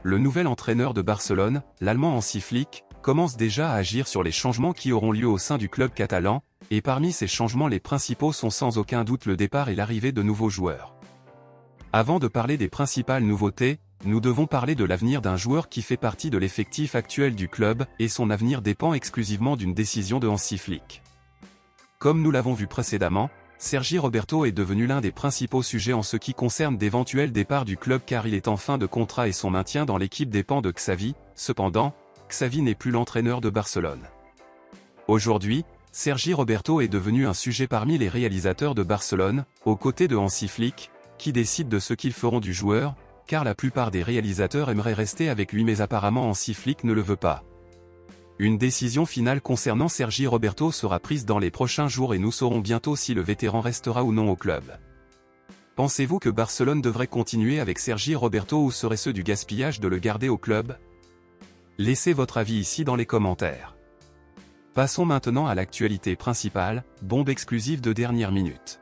le nouvel entraîneur de Barcelone, l'Allemand Hansi Flick, commence déjà à agir sur les changements qui auront lieu au sein du club catalan, et parmi ces changements les principaux sont sans aucun doute le départ et l'arrivée de nouveaux joueurs. Avant de parler des principales nouveautés, nous devons parler de l'avenir d'un joueur qui fait partie de l'effectif actuel du club, et son avenir dépend exclusivement d'une décision de Hansi Flick. Comme nous l'avons vu précédemment, Sergi Roberto est devenu l'un des principaux sujets en ce qui concerne d'éventuels départs du club car il est en fin de contrat et son maintien dans l'équipe dépend de Xavi. Cependant, Xavi n'est plus l'entraîneur de Barcelone. Aujourd'hui, Sergi Roberto est devenu un sujet parmi les réalisateurs de Barcelone, aux côtés de Hansi Flick, qui décide de ce qu'ils feront du joueur, car la plupart des réalisateurs aimeraient rester avec lui mais apparemment Hansi Flick ne le veut pas. Une décision finale concernant Sergi Roberto sera prise dans les prochains jours et nous saurons bientôt si le vétéran restera ou non au club. Pensez-vous que Barcelone devrait continuer avec Sergi Roberto ou serait-ce du gaspillage de le garder au club? Laissez votre avis ici dans les commentaires. Passons maintenant à l'actualité principale, bombe exclusive de dernière minute.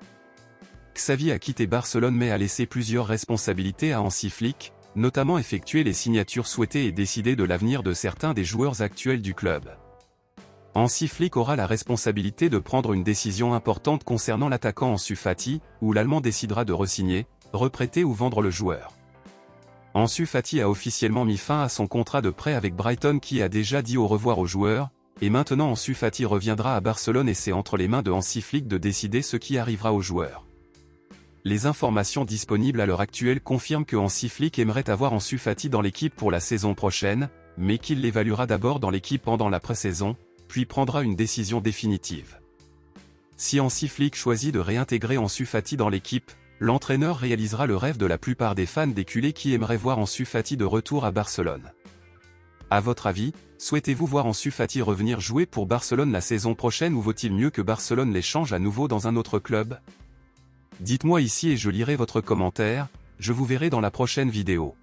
Xavi a quitté Barcelone mais a laissé plusieurs responsabilités à Hansi Flick, notamment effectuer les signatures souhaitées et décider de l'avenir de certains des joueurs actuels du club. Hansi Flick aura la responsabilité de prendre une décision importante concernant l'attaquant Ansu Fati, où l'Allemand décidera de re-signer, reprêter ou vendre le joueur. Ansu Fati a officiellement mis fin à son contrat de prêt avec Brighton qui a déjà dit au revoir aux joueurs, et maintenant Ansu Fati reviendra à Barcelone et c'est entre les mains de Hansi Flick de décider ce qui arrivera aux joueurs. Les informations disponibles à l'heure actuelle confirment que Hansi Flick aimerait avoir Ansu Fati dans l'équipe pour la saison prochaine, mais qu'il l'évaluera d'abord dans l'équipe pendant la pré-saison, puis prendra une décision définitive. Si Hansi Flick choisit de réintégrer Ansu Fati dans l'équipe, l'entraîneur réalisera le rêve de la plupart des fans des culés qui aimeraient voir Ansu Fati de retour à Barcelone. À votre avis, souhaitez-vous voir Ansu Fati revenir jouer pour Barcelone la saison prochaine ou vaut-il mieux que Barcelone l'échange à nouveau dans un autre club? Dites-moi ici et je lirai votre commentaire, je vous verrai dans la prochaine vidéo.